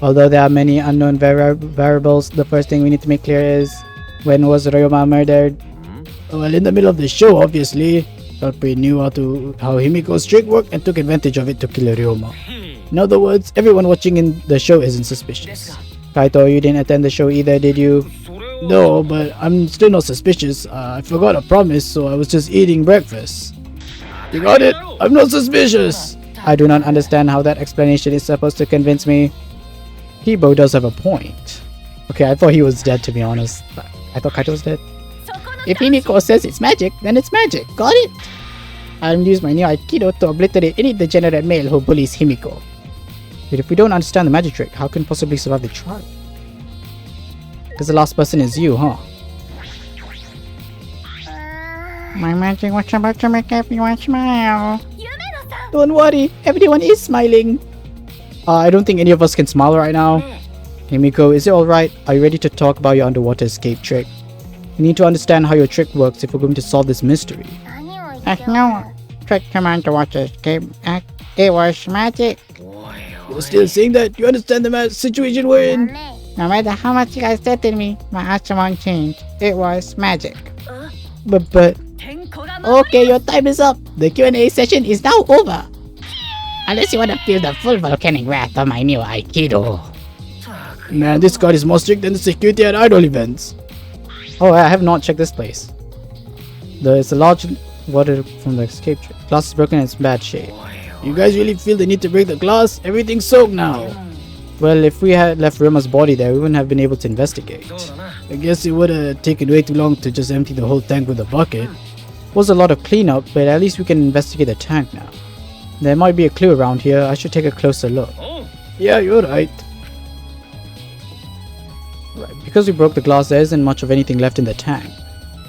Although there are many unknown variables, the first thing we need to make clear is, when was Ryoma murdered? Well, in the middle of the show, obviously. Culprit knew how Himiko's trick worked and took advantage of it to kill Ryoma. In other words, everyone watching in the show isn't suspicious. Kaito, you didn't attend the show either, did you? No, but I'm still not suspicious. I forgot a promise, so I was just eating breakfast. You got it? I'm not suspicious! I do not understand how that explanation is supposed to convince me. Kibo does have a point. Okay, I thought he was dead, to be honest. I thought Kaito was dead. If Himiko says it's magic, then it's magic. Got it? I'll use my new Aikido to obliterate any degenerate male who bullies Himiko. But if we don't understand the magic trick, how can we possibly survive the trial? Because the last person is you, huh? My magic was about to make everyone smile. Don't worry, everyone is smiling. I don't think any of us can smile right now. Himiko, is it alright? Are you ready to talk about your underwater escape trick? We need to understand how your trick works if we're going to solve this mystery. No trick to underwater escape. It was magic. You're still saying that? You understand the situation we're in? No matter how much you guys said to me, my answer won't change. It was magic. But... Okay, your time is up. The Q&A session is now over. Unless you want to feel the full volcanic wrath of my new Aikido. Man, this guard is more strict than the security at idol events. Oh, I have not checked this place. It's a large water from the escape trick. Glass is broken and it's in bad shape. You guys really feel the need to break the glass? Everything's soaked now. Well, if we had left Ryuma's body there, we wouldn't have been able to investigate. I guess it would have taken way too long to just empty the whole tank with a bucket. It was a lot of cleanup, but at least we can investigate the tank now. There might be a clue around here. I should take a closer look. Yeah, you're right. Because we broke the glass, there isn't much of anything left in the tank.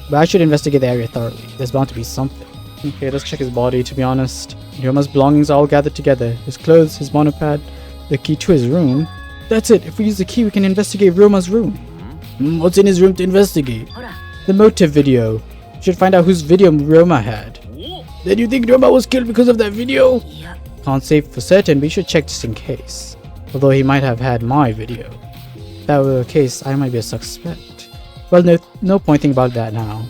But I should investigate the area thoroughly. There's bound to be something. Okay, let's check his body, to be honest. Ryuma's belongings are all gathered together. His clothes, his monopad, the key to his room. That's it. If we use the key, we can investigate Ryuma's room. What's in his room to investigate? The motive video. We should find out whose video Ryuma had. Then you think Ryuma was killed because of that video? Can't say for certain, but we should check just in case. Although he might have had my video. If that were the case, I might be a suspect. Well, no point thinking about that now.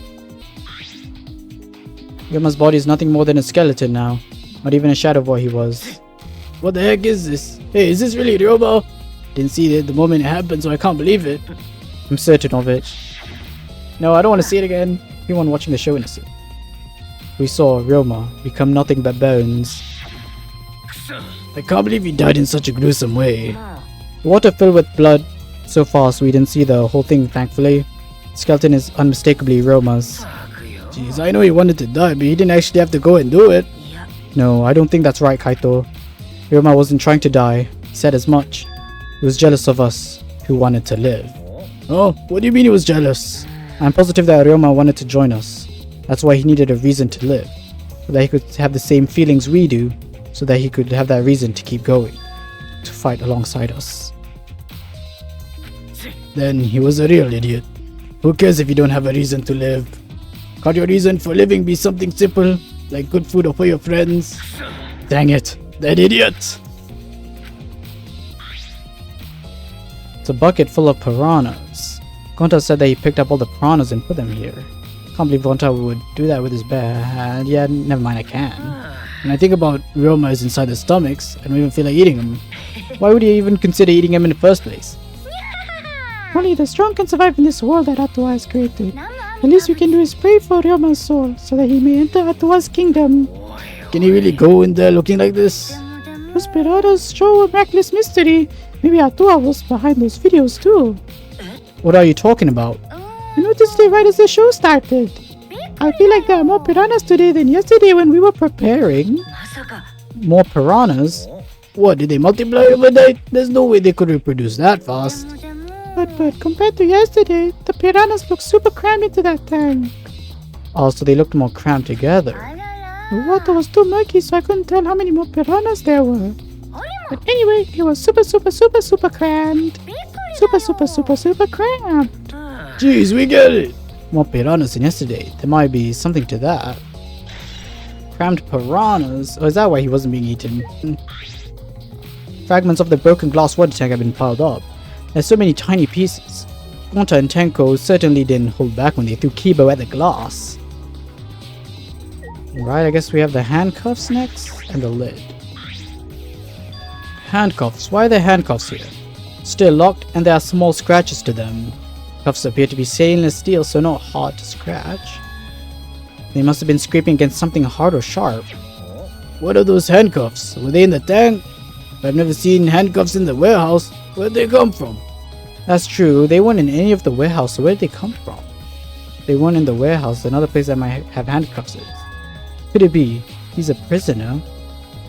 Ryuma's body is nothing more than a skeleton now. Not even a shadow of what he was. What the heck is this? Hey, is this really Ryuma? Didn't see it the moment it happened, so I can't believe it. I'm certain of it. No, I don't want to see it again. Everyone watching the show innocent. We saw Ryuma become nothing but bones. I can't believe he died in such a gruesome way. The water filled with blood so fast we didn't see the whole thing, thankfully. The skeleton is unmistakably Ryuma's. Jeez, I know he wanted to die, but he didn't actually have to go and do it. No, I don't think that's right, Kaito. Ryuma wasn't trying to die. He said as much. He was jealous of us, who wanted to live. Oh, what do you mean he was jealous? I'm positive that Ryuma wanted to join us. That's why he needed a reason to live. So that he could have the same feelings we do. So that he could have that reason to keep going. To fight alongside us. Then he was a real idiot. Who cares if you don't have a reason to live? Can't your reason for living be something simple? Like good food or for your friends? Dang it, that idiot! It's a bucket full of piranhas. Gonta said that he picked up all the piranhas and put them here. Can't believe Gonta would do that with his bare hand. Yeah, never mind, I can. When I think about Ryuma is inside the stomachs, I don't even feel like eating them. Why would you even consider eating them in the first place? Only the strong can survive in this world that Atua has created. The least we can do is pray for Ryuma's soul, so that he may enter Atua's kingdom. Can he really go in there looking like this? Those piranhas show a miraculous mystery. Maybe Atua was behind those videos too. What are you talking about? I noticed it right as the show started. I feel like there are more piranhas today than yesterday when we were preparing. More piranhas? What, did they multiply overnight? There's no way they could reproduce that fast. But compared to yesterday, the piranhas look super crammed into that tank. Oh, so they looked more crammed together. The water was too murky, so I couldn't tell how many more piranhas there were. But anyway, it was super crammed. Super crammed. Jeez, we get it. More piranhas than yesterday. There might be something to that. Crammed piranhas? Oh, is that why he wasn't being eaten? Fragments of the broken glass water tank have been piled up. There's so many tiny pieces. Gonta and Tenko certainly didn't hold back when they threw Kibo at the glass. Right, I guess we have the handcuffs next, and the lid. Handcuffs. Why are there handcuffs here? Still locked, and there are small scratches to them. Cuffs appear to be stainless steel, so not hard to scratch. They must have been scraping against something hard or sharp. What are those handcuffs? Were they in the tank? I've never seen handcuffs in the warehouse. Where'd they come from? That's true, they weren't in any of the warehouse, so where did they come from? They weren't in the warehouse, another place that might have handcuffs is. Could it be? He's a prisoner?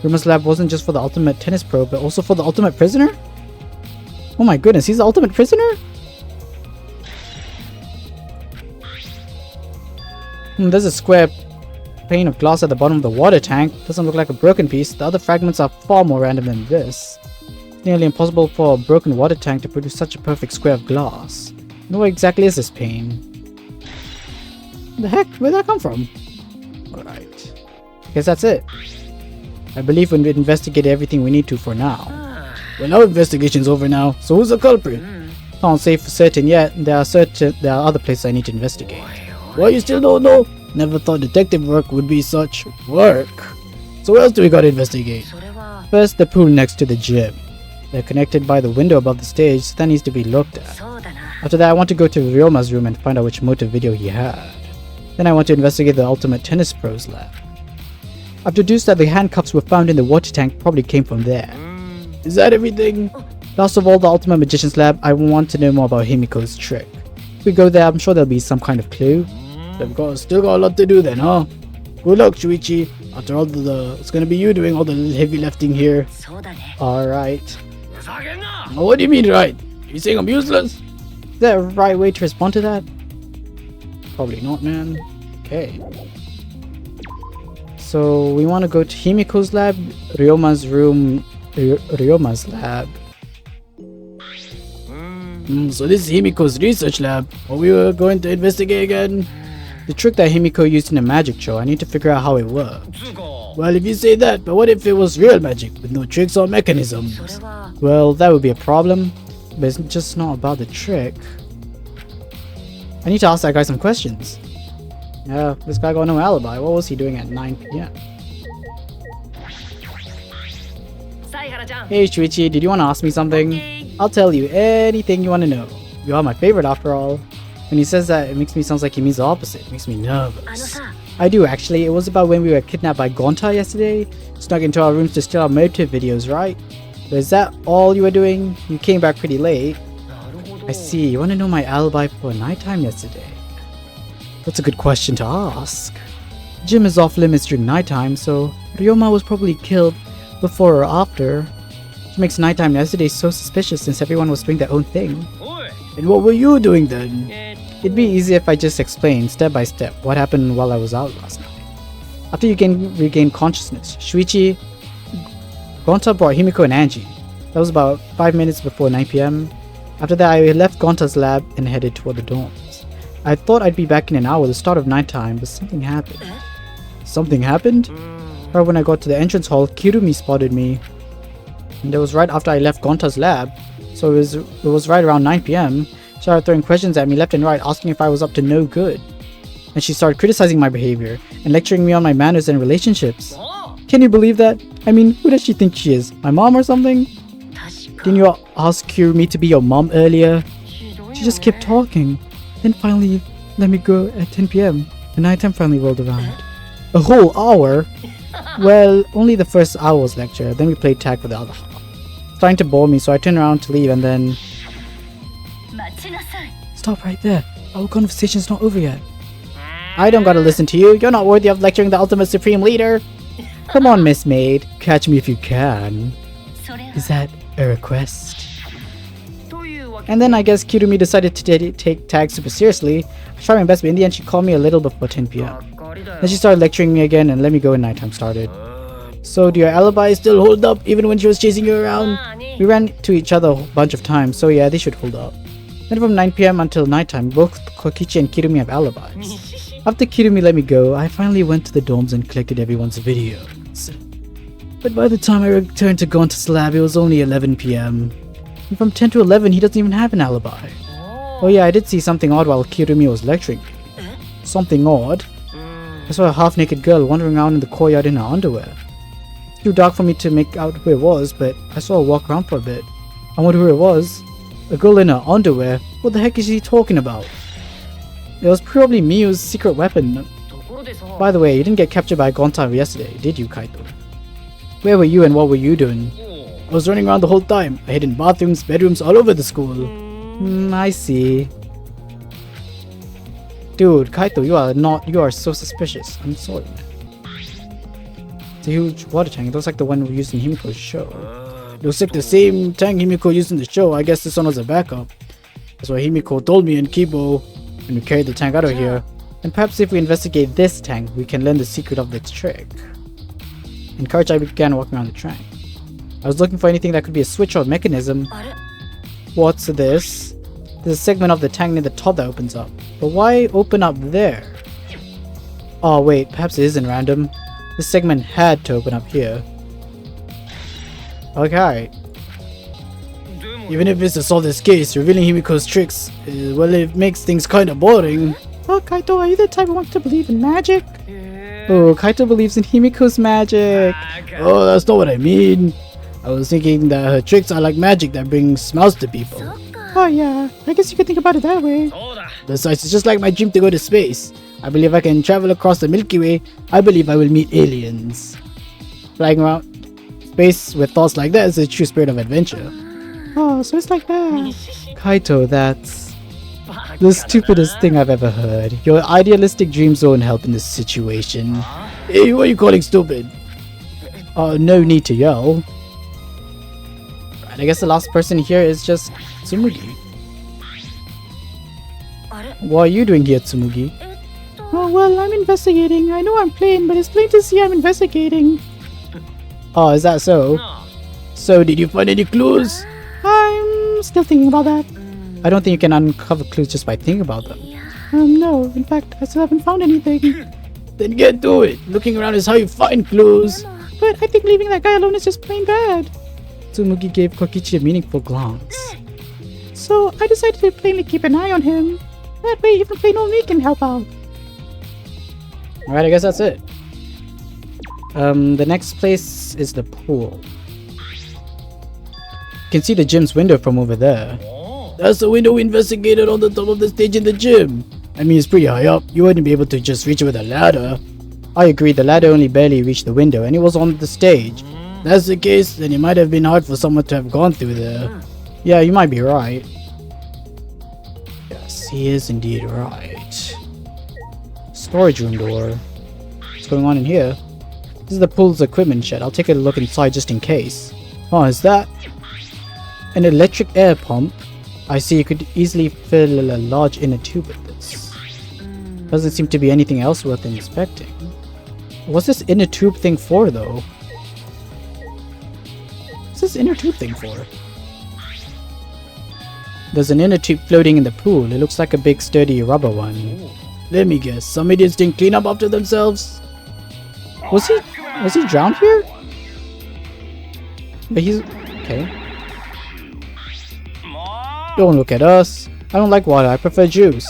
Ruma's lab wasn't just for the ultimate tennis pro, but also for the ultimate prisoner? Oh my goodness, he's the ultimate prisoner? There's a square pane of glass at the bottom of the water tank. Doesn't look like a broken piece. The other fragments are far more random than this. It's nearly impossible for a broken water tank to produce such a perfect square of glass. What exactly is this pane? The heck? Where'd that come from? Alright. Guess that's it. I believe we've investigated everything we need to for now. Well, our investigation's over now, so who's the culprit? Can't say for certain yet. There are other places I need to investigate. What, you still don't know? Never thought detective work would be such work. So what else do we gotta investigate? First, the pool next to the gym. They're connected by the window above the stage, so that needs to be looked at. After that, I want to go to Ryoma's room and find out which motive video he had. Then I want to investigate the Ultimate Tennis Pro's lab. I've deduced that the handcuffs were found in the water tank probably came from there. Is that everything? Last of all, the Ultimate Magician's lab, I want to know more about Himiko's trick. If we go there, I'm sure there'll be some kind of clue. They've still got a lot to do then, huh? Good luck, Shuichi. After all it's gonna be you doing all the heavy lifting here. Alright. What do you mean, right? You saying I'm useless? Is that a right way to respond to that? Probably not, man. Okay. So, we want to go to Himiko's lab, Ryoma's room, Ryoma's lab. So this is Himiko's research lab. What we were going to investigate again? The trick that Himiko used in a magic show. I need to figure out how it works. Well, if you say that, but what if it was real magic with no tricks or mechanisms? Well, that would be a problem, but it's just not about the trick. I need to ask that guy some questions. Yeah, this guy got no alibi. What was he doing at 9 PM? Hey Shuichi, did you want to ask me something? I'll tell you anything you want to know. You are my favorite after all. When he says that, it makes me sound like he means the opposite. It makes me nervous. I do actually. It was about when we were kidnapped by Gonta yesterday. Snuck into our rooms to steal our motive videos, right? But is that all you were doing? You came back pretty late. I see. You want to know my alibi for nighttime yesterday? That's a good question to ask. Gym is off limits during nighttime, so Ryoma was probably killed before or after. Which makes nighttime yesterday so suspicious since everyone was doing their own thing. And what were you doing then? It'd be easy if I just explained step by step what happened while I was out last night. After you regained consciousness, Shuichi, Gonta brought Himiko and Angie. That was about 5 minutes before 9 PM. After that, I left Gonta's lab and headed toward the dorms. I thought I'd be back in an hour, the start of nighttime, but something happened. Something happened? Right when I got to the entrance hall, Kirumi spotted me. And it was right after I left Gonta's lab, so it was right around 9 PM. She started throwing questions at me left and right, asking if I was up to no good. And she started criticizing my behavior and lecturing me on my manners and relationships. Can you believe that? I mean, who does she think she is? My mom or something? Didn't you ask Kirumi to be your mom earlier? She just kept talking. Then finally let me go at 10 PM. The nighttime finally rolled around. A whole hour? Well, only the first hour was lecture, then we played tag for the other half. Starting to bore me, so I turned around to leave and then... Stop right there. Our conversation's not over yet. I don't gotta listen to you. You're not worthy of lecturing the ultimate supreme leader. Come on, Miss Maid. Catch me if you can. Is that a request? And then I guess Kirumi decided to take tag super seriously. I tried my best, but in the end she called me a little before 10 PM. Then she started lecturing me again and let me go when nighttime started. So do your alibi still hold up even when she was chasing you around? We ran to each other a bunch of times, so yeah, they should hold up. Then from 9 PM until nighttime, both Kokichi and Kirumi have alibis. After Kirumi let me go, I finally went to the dorms and collected everyone's videos. But by the time I returned to Gonta's lab, it was only 11 p.m. And from 10 to 11, he doesn't even have an alibi. Oh yeah, I did see something odd while Kirumi was lecturing. Something odd? I saw a half-naked girl wandering around in the courtyard in her underwear. It's too dark for me to make out who it was, but I saw her walk around for a bit. I wonder who it was. A girl in her underwear? What the heck is she talking about? It was probably Miyu's secret weapon. By the way, you didn't get captured by Gonta yesterday, did you, Kaito? Where were you and what were you doing? I was running around the whole time. I hid in bathrooms, bedrooms, all over the school. I see. Dude, Kaito, you are so suspicious. I'm sorry. It's a huge water tank. It looks like the one we used in Himiko's show. It looks like the same tank Himiko used in the show. I guess this one was a backup. That's what Himiko told me and Kibo when we carried the tank out of here. And perhaps if we investigate this tank, we can learn the secret of the trick. Encouraged, I began walking around the tank. I was looking for anything that could be a switch or mechanism. What's this? There's a segment of the tank near the top that opens up. But why open up there? Oh wait, perhaps it isn't random. This segment had to open up here. Okay. Even if it's to solve this case, revealing Himiko's tricks, well, it makes things kinda boring. Oh, Kaito, are you the type who wants to believe in magic? Oh, Kaito believes in Himiko's magic. Oh, that's not what I mean. I was thinking that her tricks are like magic that brings smiles to people. Oh yeah, I guess you could think about it that way. Besides, it's just like my dream to go to space. I believe I can travel across the Milky Way. I believe I will meet aliens. Flying around space with thoughts like that is the true spirit of adventure. Oh, so it's like that. Kaito, that's the stupidest thing I've ever heard. Your idealistic dreams won't help in this situation. Hey, what are you calling stupid? No need to yell. Right, I guess the last person here is just Tsumugi. What are you doing here, Tsumugi? Oh, well, I'm investigating. I know I'm plain, but it's plain to see I'm investigating. Oh, is that so? So, did you find any clues? I'm still thinking about that. I don't think you can uncover clues just by thinking about them. No. In fact, I still haven't found anything. Then get to it. Looking around is how you find clues. But I think leaving that guy alone is just plain bad. Tsumugi gave Kokichi a meaningful glance. So, I decided to plainly keep an eye on him. That way, even plain old me can help out. Alright, I guess that's it. The next place is the pool. You can see the gym's window from over there. That's the window we investigated on the top of the stage in the gym. I mean, it's pretty high up. You wouldn't be able to just reach it with a ladder. I agree, the ladder only barely reached the window and it was on the stage. If that's the case, then it might have been hard for someone to have gone through there. Yeah, you might be right. Yes, he is indeed right. Storage room door. What's going on in here? This is the pool's equipment shed. I'll take a look inside just in case. Oh, is that an electric air pump? I see, you could easily fill a large inner tube with this. Doesn't seem to be anything else worth inspecting. What's this inner tube thing for, though? What's this inner tube thing for? There's an inner tube floating in the pool. It looks like a big sturdy rubber one. Let me guess, some idiots didn't clean up after themselves? Was he drowned here? But he's... okay. Don't look at us. I don't like water, I prefer juice.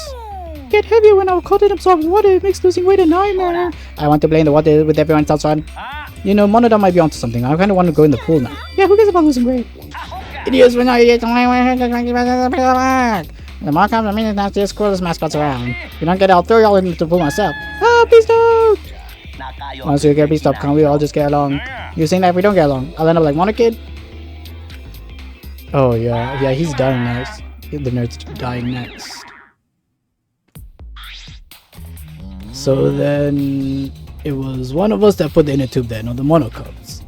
Get heavier when our content absorbs water, it makes losing weight a nightmare. I want to blame the water with everyone else on. You know, Monodon might be onto something. I kinda want to go in the pool now. Yeah, who cares about losing weight? Idiots, we're not idiots. The more comes, I mean, it's not just coolest mascots around. If you don't get it, I'll throw y'all into the pool myself. Oh, please don't! Once you get beast up, can't we all just get along? You're saying that if we don't get along, I'll end up like Mono Kid? Oh yeah, he's dying next. The nerd's dying next. So then it was one of us that put the inner tube there, not the monocubs.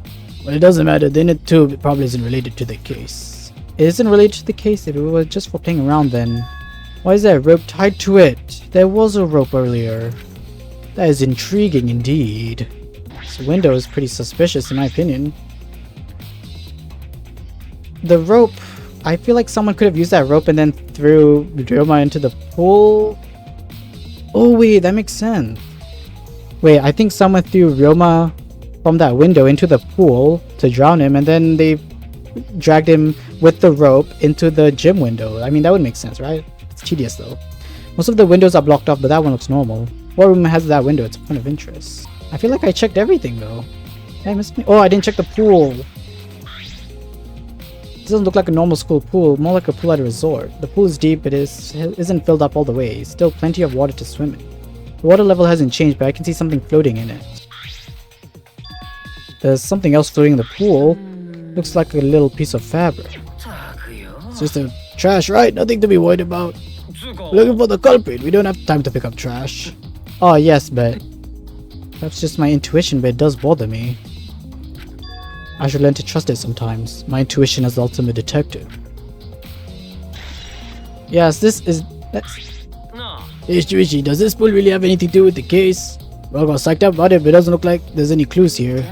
But it doesn't matter, the inner tube probably isn't related to the case. It isn't related to the case. If it was just for playing around, then why is there a rope tied to it? There was a rope earlier. That is intriguing indeed. This window is pretty suspicious in my opinion. The rope, I feel like someone could have used that rope and then threw Ryoma into the pool. Oh wait, that makes sense. Wait, I think someone threw Ryoma from that window into the pool to drown him, and then they dragged him with the rope into the gym window. I mean, that would make sense, right? It's tedious though. Most of the windows are blocked off, but that one looks normal. What room has that window? It's a point of interest. I feel like I checked everything though. Did I miss me? Oh, I didn't check the pool. This doesn't look like a normal school pool, more like a pool at a resort. The pool is deep, but isn't filled up all the way. Still plenty of water to swim in. The water level hasn't changed, but I can see something floating in it. There's something else floating in the pool. Looks like a little piece of fabric. It's just a trash, right? Nothing to be worried about. Looking for the culprit. We don't have time to pick up trash. Oh yes, but perhaps just my intuition, but it does bother me. I should learn to trust it sometimes. My intuition as the ultimate detective. Yes, this is... Hey Shuichi, does this pool really have anything to do with the case? Well, I got psyched up about it, but it doesn't look like there's any clues here.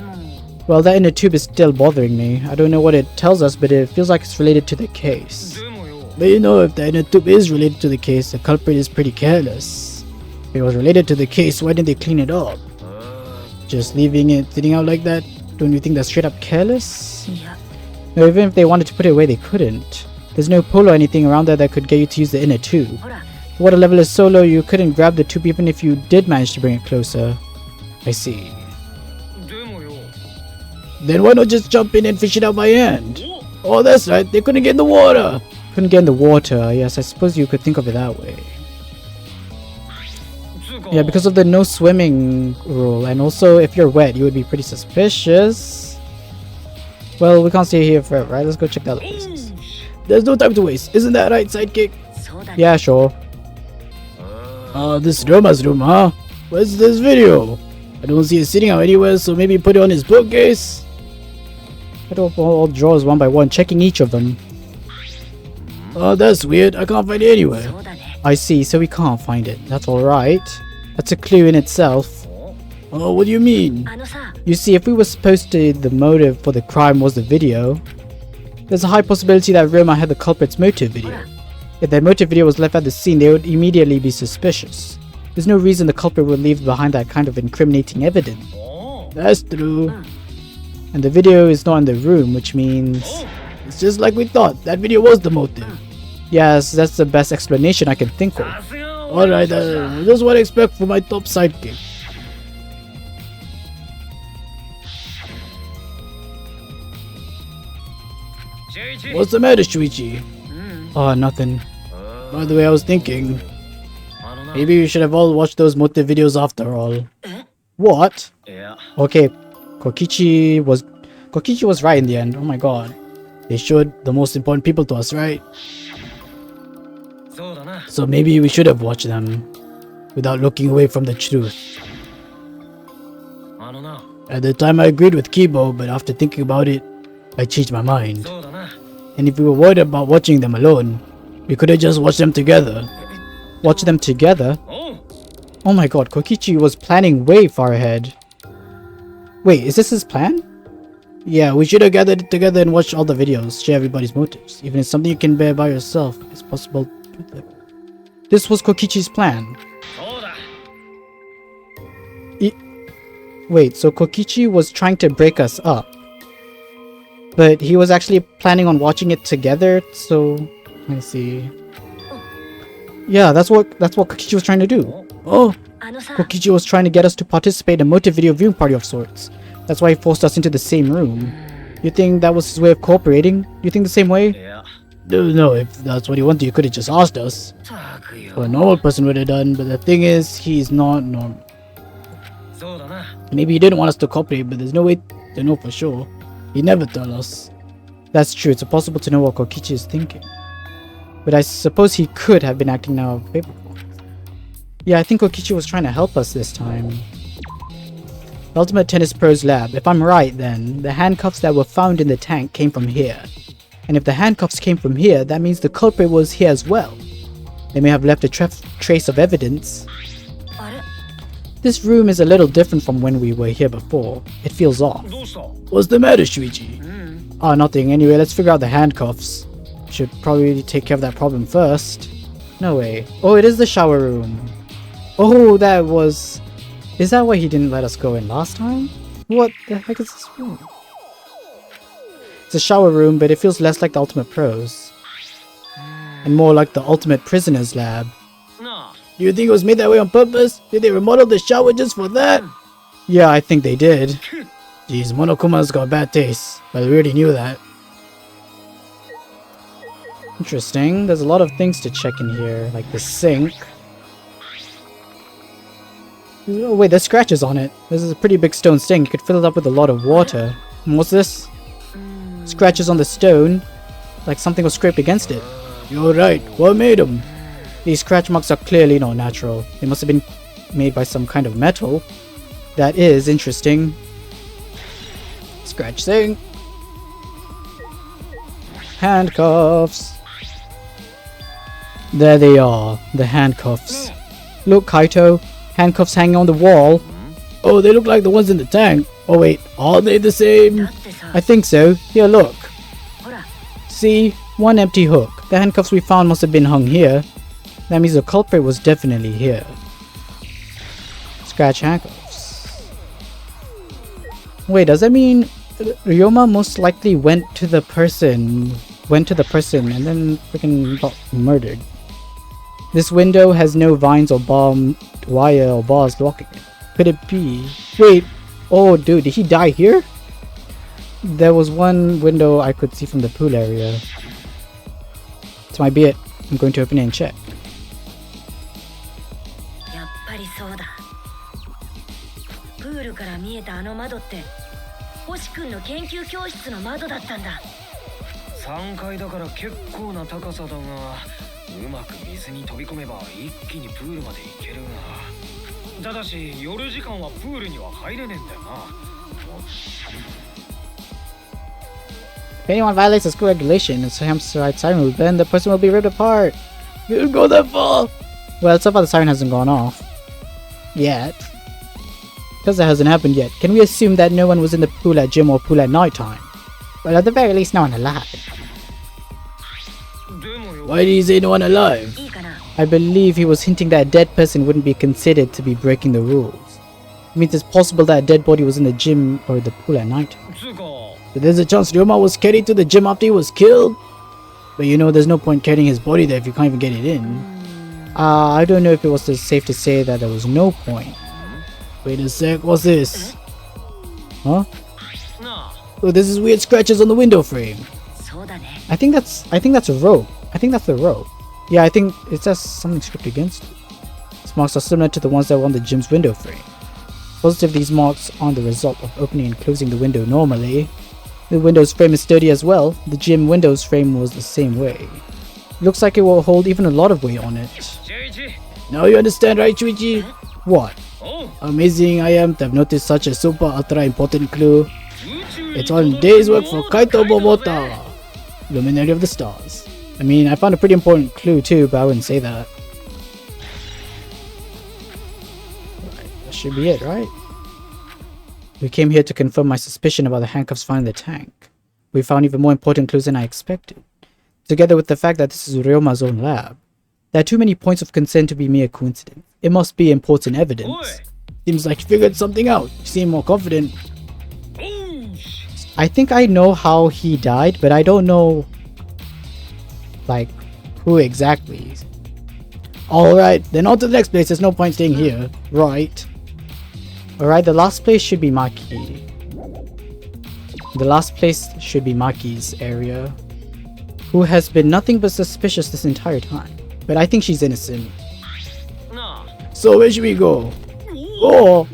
Well, that inner tube is still bothering me. I don't know what it tells us, but it feels like it's related to the case. But you know, if the inner tube is related to the case, the culprit is pretty careless. If it was related to the case, why didn't they clean it up? Just leaving it sitting out like that? Don't you think that's straight up careless? No, even if they wanted to put it away, they couldn't. There's no pull or anything around there that could get you to use the inner tube. The water level is so low you couldn't grab the tube even if you did manage to bring it closer. I see. Then why not just jump in and fish it out by hand? Oh, that's right, they couldn't get in the water. Couldn't get in the water, yes, I suppose you could think of it that way. Yeah, because of the no swimming rule, and also if you're wet, you would be pretty suspicious. Well, we can't stay here forever, right? Let's go check the other places. There's no time to waste, isn't that right, sidekick? Yeah, sure. This Roma's room, huh? Where's this video? I don't see it sitting out anywhere, so maybe put it on his bookcase? I don't open all drawers one by one, checking each of them. Oh, that's weird. I can't find it anywhere. I see, so we can't find it. That's alright. That's a clue in itself. Oh, what do you mean? You see, if we were supposed to, the motive for the crime was the video, there's a high possibility that Roma had the culprit's motive video. If their motive video was left at the scene, they would immediately be suspicious. There's no reason the culprit would leave behind that kind of incriminating evidence. That's true. And the video is not in the room, which means... It's just like we thought. That video was the motive. Yes, that's the best explanation I can think of. Alright, that's what I expect from my top sidekick. What's the matter, Shuichi? Oh, nothing. By the way, I was thinking... Maybe we should have all watched those motive videos after all. What? Okay, Kokichi was right in the end. Oh my god. They showed the most important people to us, right? So maybe we should have watched them without looking away from the truth. At the time I agreed with Kibo, but after thinking about it, I changed my mind. And if we were worried about watching them alone, we could have just watched them together. Watch them together? Oh my god, Kokichi was planning way far ahead. Wait, is this his plan? Yeah, we should have gathered together and watched all the videos, share everybody's motives. Even if it's something you can bear by yourself, it's possible to do that. This was Kokichi's plan. Wait, so Kokichi was trying to break us up. But he was actually planning on watching it together, so... Let me see... Yeah, that's what Kokichi was trying to do. Oh, Kokichi was trying to get us to participate in a motive video viewing party of sorts. That's why he forced us into the same room. You think that was his way of cooperating? You think the same way? No, if that's what he wanted, you could have just asked us. What a normal person would have done, but the thing is, he's not normal. Maybe he didn't want us to cooperate, but there's no way to know for sure. He never told us. That's true, it's impossible to know what Kokichi is thinking. But I suppose he could have been acting out of paper. Yeah, I think Kokichi was trying to help us this time. The Ultimate Tennis Pro's lab. If I'm right, then, the handcuffs that were found in the tank came from here. And if the handcuffs came from here, that means the culprit was here as well. They may have left a trace of evidence. This room is a little different from when we were here before. It feels off. What's the matter, Shuichi? Oh, nothing. Anyway, let's figure out the handcuffs. Should probably take care of that problem first. No way. Oh, it is the shower room. Oh, that was... Is that why he didn't let us go in last time? What the heck is this room? It's a shower room, but it feels less like the Ultimate Pros. And more like the Ultimate Prisoner's Lab. Do you think it was made that way on purpose? Did they remodel the shower just for that? Yeah, I think they did. Jeez, Monokuma's got bad taste, but we already knew that. Interesting. There's a lot of things to check in here, like the sink. Oh wait, there's scratches on it. This is a pretty big stone sink. You could fill it up with a lot of water. And what's this? Scratches on the stone, like something was scraped against it. You're right. What made them? These scratch marks are clearly not natural. They must have been made by some kind of metal. That is interesting. Scratch sink. Handcuffs. There they are, the handcuffs. Look, Kaito. Handcuffs hanging on the wall. Oh, they look like the ones in the tank. Oh wait, are they the same? I think so. Here, look. See? One empty hook. The handcuffs we found must have been hung here. That means the culprit was definitely here. Scratch handcuffs. Wait, does that mean Ryoma most likely went to the person and then freaking got murdered? This window has no vines or barbed wire or bars blocking it. Could it be? Wait. Oh, dude, did he die here? There was one window I could see from the pool area. This might be it. I'm going to open it and check. If anyone violates the school regulation and slams the siren will then the person will be ripped apart. You didn't go that far! Well, so far the siren hasn't gone off. Yet. Because that hasn't happened yet, can we assume that no one was in the pool at gym or pool at night time? Well, at the very least, no one alive. Why did he say no one alive? I believe he was hinting that a dead person wouldn't be considered to be breaking the rules. It means it's possible that a dead body was in the gym or the pool at night. But there's a chance Ryoma was carried to the gym after he was killed. But you know, there's no point carrying his body there if you can't even get it in. I don't know if it was safe to say that there was no point. Wait a sec, what's this? Huh? Oh, this is weird scratches on the window frame. I think that's a rope. I think that's the rope. Yeah, I think it says something script against it. These marks are similar to the ones that were on the gym's window frame. Positive, these marks aren't the result of opening and closing the window normally. The window's frame is sturdy as well. The gym window's frame was the same way. It looks like it will hold even a lot of weight on it. Now you understand, right, Chuichi? What? Amazing I am to have noticed such a super ultra important clue. It's all in day's work for Kaito Momota, Luminary of the Stars. I mean, I found a pretty important clue too, but I wouldn't say that. That should be it, right? We came here to confirm my suspicion about the handcuffs found in the tank. We found even more important clues than I expected. Together with the fact that this is Ryoma's own lab. There are too many points of concern to be mere coincidence. It must be important evidence. Seems like you figured something out. You seem more confident. I think I know how he died, but I don't know like who exactly. Alright, then on to the next place. There's no point staying here. Right. Alright, the last place should be Maki. The last place should be Maki's area. Who has been nothing but suspicious this entire time. But I think she's innocent. So where should we go? Oh!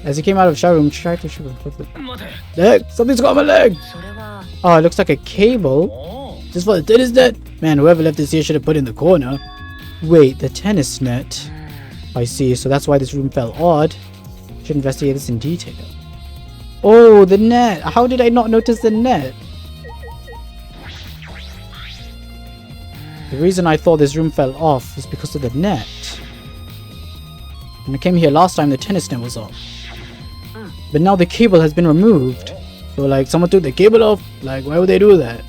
As he came out of the shower room, tried to shoot him. Heck, something's got on my leg! Oh, it looks like a cable. Just for the tennis net? Man, whoever left this here should have put it in the corner. Wait, the tennis net. I see, so that's why this room felt odd. Should investigate this in detail. Oh, the net! How did I not notice the net? The reason I thought this room fell off is because of the net. When I came here last time, the tennis net was off. But now the cable has been removed. So like, someone took the cable off? Like, why would they do that?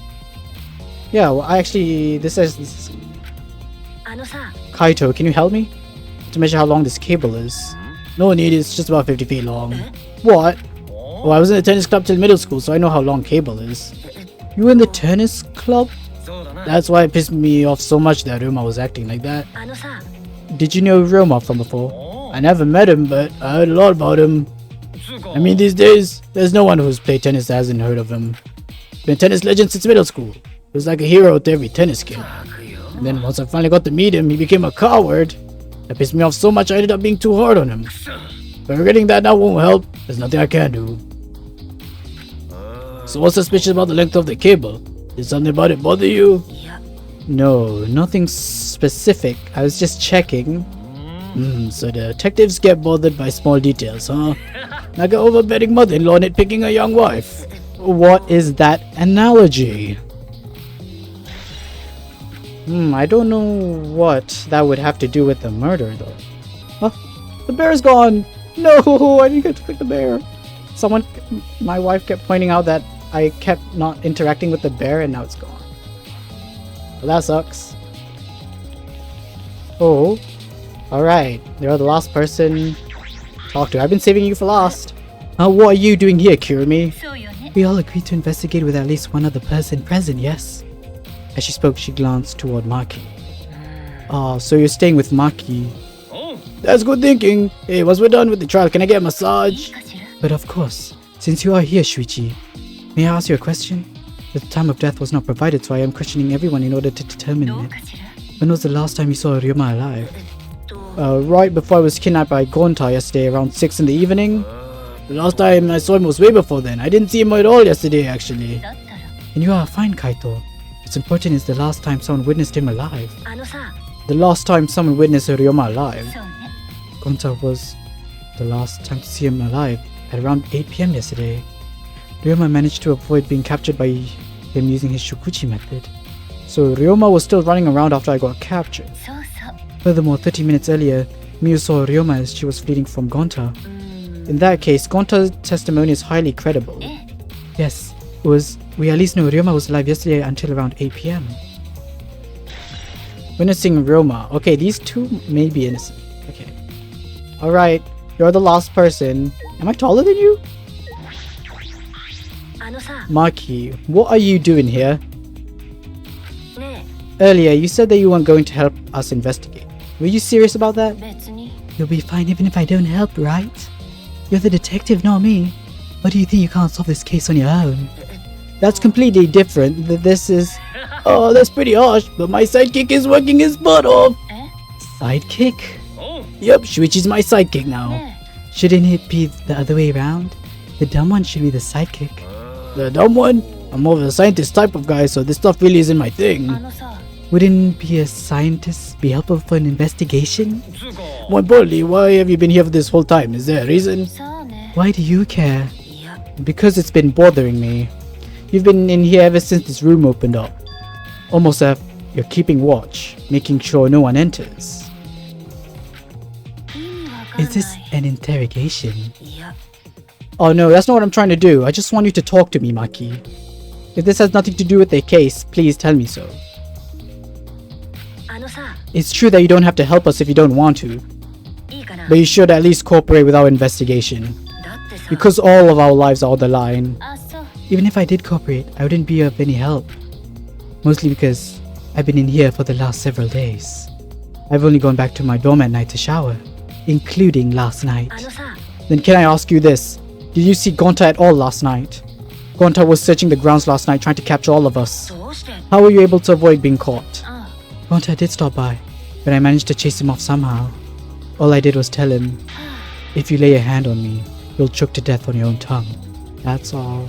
Yeah, well, this is Kaito, can you help me? To measure how long this cable is. No need, it's just about 50 feet long. What? Oh, I was in the tennis club till middle school, so I know how long cable is. You were in the tennis club? That's why it pissed me off so much that Ryoma was acting like that. Did you know Ryoma from before? I never met him, but I heard a lot about him. I mean, these days, there's no one who's played tennis that hasn't heard of him. Been a tennis legend since middle school. He was like a hero to every tennis kid. And then once I finally got to meet him, he became a coward. That pissed me off so much I ended up being too hard on him. But forgetting that now won't help. There's nothing I can do. So what's suspicious about the length of the cable? Did something about it bother you? No, nothing specific. I was just checking. So the detectives get bothered by small details, huh? Like an overbearing mother-in-law nitpicking a young wife. What is that analogy? I don't know what that would have to do with the murder, though. Huh? The bear is gone! No, I didn't get to pick the bear. My wife kept pointing out that I kept not interacting with the bear and now it's gone. Well, that sucks. Oh. Alright, you're the last person to talk to. I've been saving you for last. What are you doing here, Kirumi? We all agreed to investigate with at least one other person present, yes? As she spoke, she glanced toward Maki. Oh, so you're staying with Maki. That's good thinking. Hey, once we're done with the trial, can I get a massage? But of course, since you are here, Shuichi, may I ask you a question? The time of death was not provided, so I am questioning everyone in order to determine it. When was the last time you saw Ryoma alive? Right before I was kidnapped by Gonta yesterday around 6 in the evening. The last time I saw him was way before then. I didn't see him at all yesterday, actually. And you are fine, Kaito. What's important is the last time someone witnessed him alive. The last time someone witnessed Ryoma alive. Gonta was the last time to see him alive at around 8 PM yesterday. Ryoma managed to avoid being captured by him using his Shukuchi method. So Ryoma was still running around after I got captured. Furthermore, 30 minutes earlier, Miu saw Ryoma as she was fleeing from Gonta. In that case, Gonta's testimony is highly credible. Yes, we at least know Ryoma was alive yesterday until around 8 PM. Witnessing Ryoma. Okay, these two may be innocent. Okay. Alright, you're the last person. Am I taller than you? Maki, what are you doing here? Earlier, you said that you weren't going to help us investigate. Were you serious about that? You'll be fine even if I don't help, right? You're the detective, not me. Or do you think you can't solve this case on your own? That's completely different. This is... Oh, that's pretty harsh, but my sidekick is working his butt off. Sidekick? Yep, Shuichi's my sidekick now. Shouldn't it be the other way around? The dumb one should be the sidekick. The dumb one? I'm more of a scientist type of guy, so this stuff really isn't my thing. Wouldn't be a scientist be helpful for an investigation? More importantly, why have you been here for this whole time? Is there a reason? Why do you care? Because it's been bothering me. You've been in here ever since this room opened up. Almost as if you're keeping watch, making sure no one enters. Is this an interrogation? Oh no, that's not what I'm trying to do. I just want you to talk to me, Maki. If this has nothing to do with the case, please tell me so. It's true that you don't have to help us if you don't want to. But you should at least cooperate with our investigation. Because all of our lives are on the line. Even if I did cooperate, I wouldn't be of any help. Mostly because I've been in here for the last several days. I've only gone back to my dorm at night to shower, including last night. Then can I ask you this? Did you see Gonta at all last night? Gonta was searching the grounds last night trying to capture all of us. How were you able to avoid being caught? Gonta did stop by, but I managed to chase him off somehow. All I did was tell him, if you lay a hand on me, you'll choke to death on your own tongue. That's all.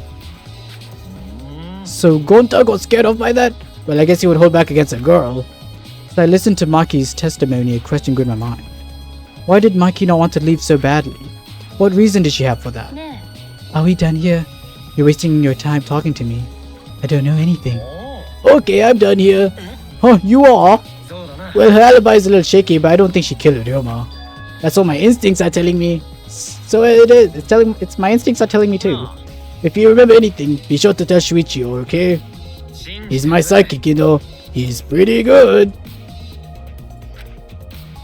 So Gonta got scared off by that? Well, I guess he would hold back against a girl. As I listened to Maki's testimony, a question grew in my mind. Why did Maki not want to leave so badly? What reason did she have for that? Are we done here? You're wasting your time talking to me. I don't know anything. Okay, I'm done here. Huh, you are? Well, her alibi is a little shaky, but I don't think she killed Ryoma. That's what my instincts are telling me. So it is. It's my instincts are telling me too. If you remember anything, be sure to tell Shuichi, okay? He's my psychic, you know. He's pretty good.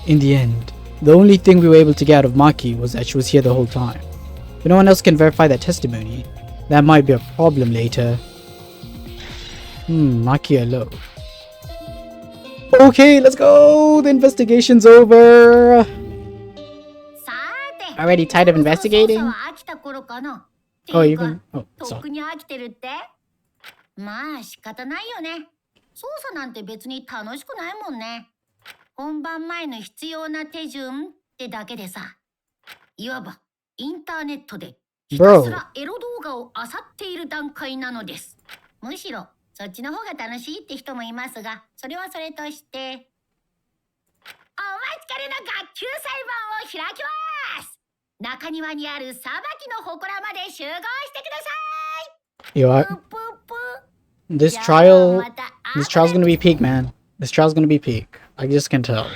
In the end, The only thing we were able to get out of Maki was that she was here the whole time. If no one else can verify that testimony, that might be a problem later. Maki alone. Okay, let's go! The investigation's over! Already tired of investigating? Oh, even? Oh, sorry. まあ仕方ないよね。捜査なんて別に楽しくないもんね。本番前の必要な手順ってだけでさ。いわばインターネットでひたすらエロ動画を漁っている段階なのです。むしろそっちの方が楽しいって人もいますが、それはそれとして。お待ちかねの学級裁判を開きます。中庭にある裁きの祠まで集合してください。This trial's gonna be peak, man. This trial's gonna be peak. I just can tell.